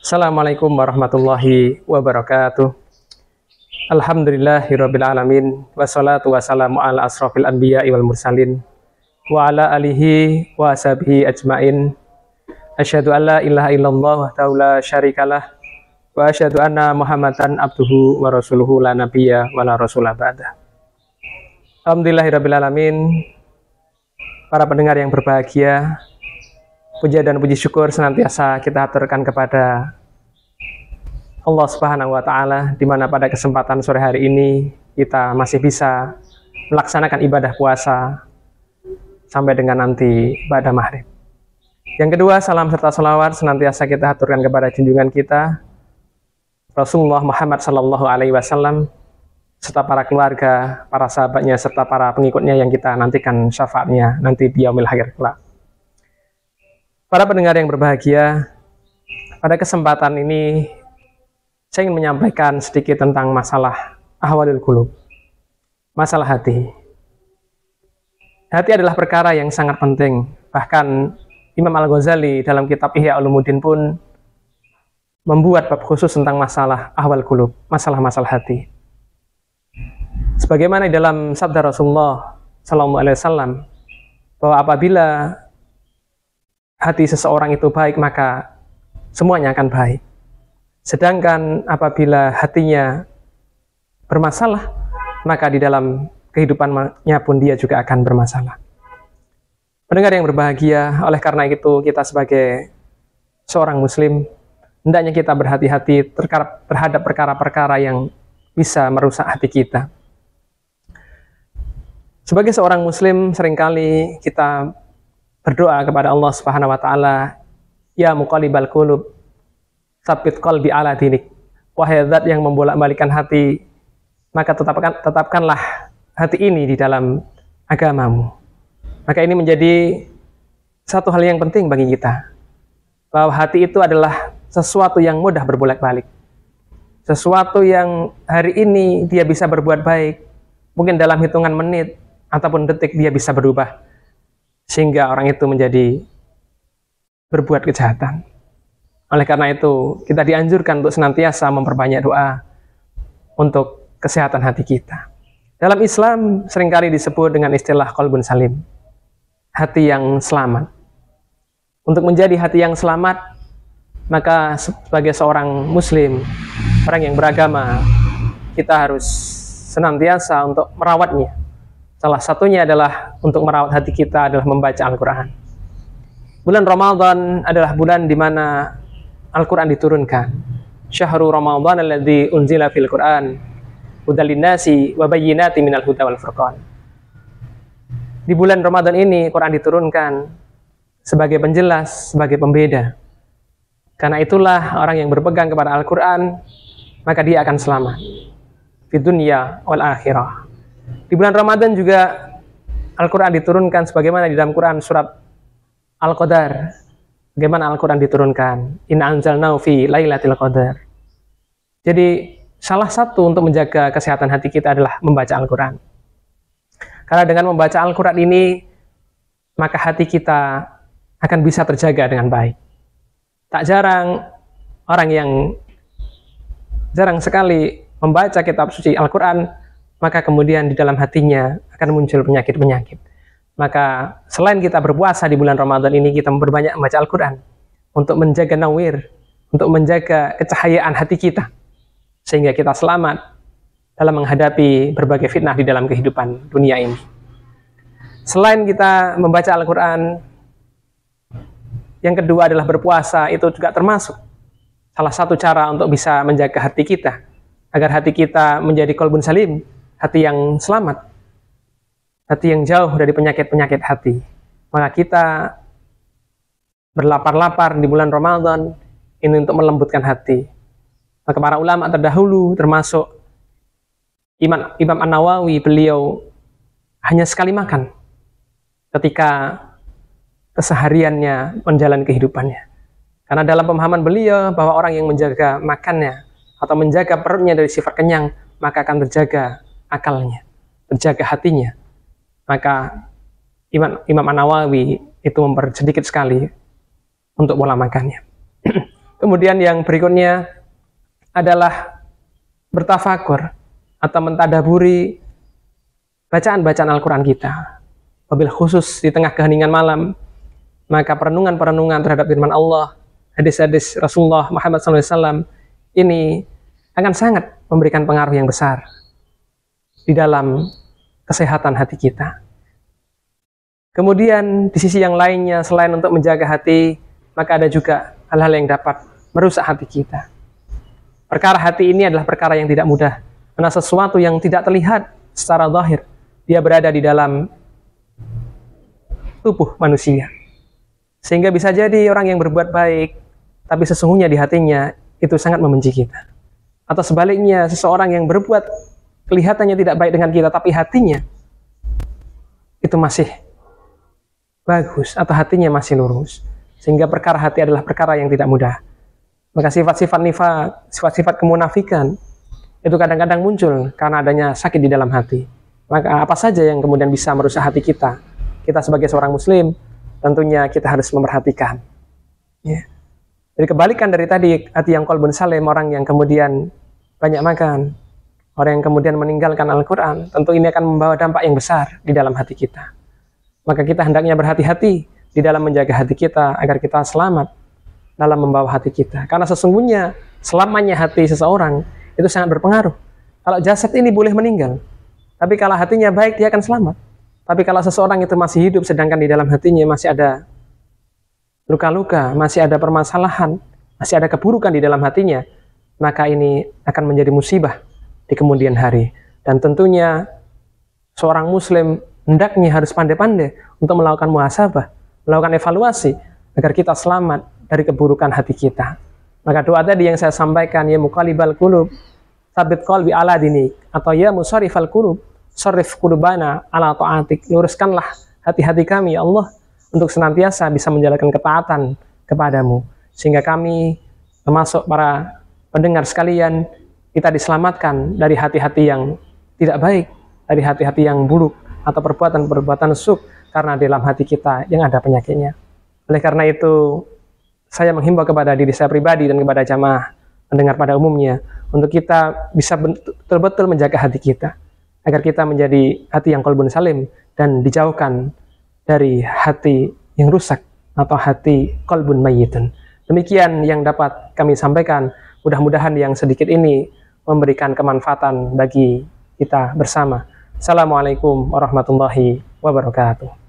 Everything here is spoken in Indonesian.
Assalamualaikum warahmatullahi wabarakatuh. Alhamdulillahirabbil alamin wassalatu wassalamu ala asrofil anbiya'i wal mursalin wa ala alihi wa ashabihi ajmain. Asyhadu an la ilaha illallah wahdahu la syarikalah wa asyhadu anna Muhammadan abduhu wa rasuluhu la nabiyya wa la rasulah ba'dah. Alhamdulillahirabbil alamin. Para pendengar yang berbahagia, puja dan puji syukur senantiasa kita aturkan kepada Allah Subhanahu wa Ta'ala, di mana pada kesempatan sore hari ini kita masih bisa melaksanakan ibadah puasa sampai dengan nanti pada maghrib. Yang kedua, salam serta salawat senantiasa kita aturkan kepada junjungan kita Rasulullah Muhammad Sallallahu Alaihi Wasallam, serta para keluarga, para sahabatnya, serta para pengikutnya yang kita nantikan syafaatnya nanti di yaumil akhir kelak. Para pendengar yang berbahagia, pada kesempatan ini saya ingin menyampaikan sedikit tentang masalah ahwalul qulub, masalah hati. Hati adalah perkara yang sangat penting. Bahkan Imam Al-Ghazali dalam kitab Ihya Ulumuddin pun membuat bab khusus tentang masalah ahwal qulub, masalah-masalah hati. Sebagaimana dalam sabda Rasulullah Sallallahu Alaihi Wasallam, bahwa apabila hati seseorang itu baik, maka semuanya akan baik. Sedangkan apabila hatinya bermasalah, maka di dalam kehidupannya pun dia juga akan bermasalah. Pendengar yang berbahagia, oleh karena itu kita sebagai seorang muslim, hendaknya kita berhati-hati terhadap perkara-perkara yang bisa merusak hati kita. Sebagai seorang muslim, seringkali kita berdoa kepada Allah Subhanahu wa Ta'ala, ya muqallibal qulub, tsabbit qalbi ala dinik. Wahai zat yang membolak-balikkan hati, maka tetapkanlah hati ini di dalam agamamu. Maka ini menjadi satu hal yang penting bagi kita, bahwa hati itu adalah sesuatu yang mudah berbolak-balik. Sesuatu yang hari ini dia bisa berbuat baik, mungkin dalam hitungan menit ataupun detik dia bisa berubah, sehingga orang itu menjadi berbuat kejahatan. Oleh karena itu, kita dianjurkan untuk senantiasa memperbanyak doa untuk kesehatan hati kita. Dalam Islam seringkali disebut dengan istilah qalbun salim, hati yang selamat. Untuk menjadi hati yang selamat, maka sebagai seorang muslim, orang yang beragama, kita harus senantiasa untuk merawatnya. Salah satunya adalah untuk merawat hati kita adalah membaca Al-Quran. Bulan Ramadan adalah bulan di mana Al-Quran diturunkan. Syahrul Ramadan alladzi unzila fil Quran hudal linnasi wa bayyinatin minal huda wal furqan. Di bulan Ramadan ini Quran diturunkan sebagai penjelas, sebagai pembeda. Karena itulah orang yang berpegang kepada Al-Quran, maka dia akan selamat di dunia wal akhirah. Di bulan Ramadan juga Al-Quran diturunkan sebagaimana di dalam Quran surat Al-Qadar. Bagaimana Al-Quran diturunkan? Inna anzalnahu fi lailatul qadar. Jadi salah satu untuk menjaga kesehatan hati kita adalah membaca Al-Quran. Karena dengan membaca Al-Quran ini, maka hati kita akan bisa terjaga dengan baik. Tak jarang orang yang jarang sekali membaca kitab suci Al-Quran, maka kemudian di dalam hatinya akan muncul penyakit-penyakit. Maka selain kita berpuasa di bulan Ramadan ini, kita memperbanyak membaca Al-Quran untuk menjaga nawir, untuk menjaga kecahayaan hati kita, sehingga kita selamat dalam menghadapi berbagai fitnah di dalam kehidupan dunia ini. Selain kita membaca Al-Quran, yang kedua adalah berpuasa. Itu juga termasuk salah satu cara untuk bisa menjaga hati kita, agar hati kita menjadi qalbun salim, hati yang selamat, hati yang jauh dari penyakit-penyakit hati. Maka kita berlapar-lapar di bulan Ramadan ini untuk melembutkan hati. Maka para ulama terdahulu, termasuk Imam An-Nawawi, beliau hanya sekali makan ketika kesehariannya menjalani kehidupannya. Karena dalam pemahaman beliau bahwa orang yang menjaga makannya atau menjaga perutnya dari sifat kenyang, maka akan terjaga akalnya, terjaga hatinya. Maka Imam An-Nawawi itu sedikit sekali untuk pola makannya. Kemudian yang berikutnya adalah bertafakur atau mentadaburi bacaan-bacaan Al-Quran kita. Wabil khusus di tengah keheningan malam, maka perenungan-perenungan terhadap firman Allah, hadis-hadis Rasulullah Muhammad SAW ini akan sangat memberikan pengaruh yang besar di dalam kesehatan hati kita. Kemudian di sisi yang lainnya, selain untuk menjaga hati, maka ada juga hal-hal yang dapat merusak hati kita. Perkara hati ini adalah perkara yang tidak mudah, karena sesuatu yang tidak terlihat secara zahir, dia berada di dalam tubuh manusia. Sehingga bisa jadi orang yang berbuat baik, tapi sesungguhnya di hatinya itu sangat membenci kita. Atau sebaliknya, seseorang yang berbuat kelihatannya tidak baik dengan kita, tapi hatinya itu masih bagus, atau hatinya masih lurus. Sehingga perkara hati adalah perkara yang tidak mudah. Maka sifat-sifat nifaq, sifat-sifat kemunafikan itu kadang-kadang muncul karena adanya sakit di dalam hati. Maka apa saja yang kemudian bisa merusak hati kita? Kita sebagai seorang muslim, tentunya kita harus memperhatikan. Ya. Jadi kebalikan dari tadi, hati yang qalbun salim, orang yang kemudian banyak makan, orang yang kemudian meninggalkan Al-Quran, tentu ini akan membawa dampak yang besar di dalam hati kita. Maka kita hendaknya berhati-hati di dalam menjaga hati kita agar kita selamat dalam membawa hati kita. Karena sesungguhnya selamanya hati seseorang itu sangat berpengaruh. Kalau jasad ini boleh meninggal, tapi kalau hatinya baik dia akan selamat. Tapi kalau seseorang itu masih hidup sedangkan di dalam hatinya masih ada luka-luka, masih ada permasalahan, masih ada keburukan di dalam hatinya, maka ini akan menjadi musibah di kemudian hari. Dan tentunya seorang muslim hendaknya harus pandai-pandai untuk melakukan muhasabah, melakukan evaluasi agar kita selamat dari keburukan hati kita. Maka doa tadi yang saya sampaikan, ya muqallibal qulub, tsabbit qalbi ala dinik, atau ya musarrifal qulub, sarrif qulubana ala ta'atik, luruskanlah hati-hati kami ya Allah untuk senantiasa bisa menjalankan ketaatan kepadamu, sehingga kami termasuk para pendengar sekalian, kita diselamatkan dari hati-hati yang tidak baik, dari hati-hati yang buruk, atau perbuatan-perbuatan syuk, karena dalam hati kita yang ada penyakitnya. Oleh karena itu, saya menghimbau kepada diri saya pribadi dan kepada jamaah mendengar pada umumnya, untuk kita bisa betul-betul menjaga hati kita, agar kita menjadi hati yang qalbun salim, dan dijauhkan dari hati yang rusak, atau hati qalbun mayyitun. Demikian yang dapat kami sampaikan, mudah-mudahan yang sedikit ini memberikan kemanfaatan bagi kita bersama. Assalamualaikum warahmatullahi wabarakatuh.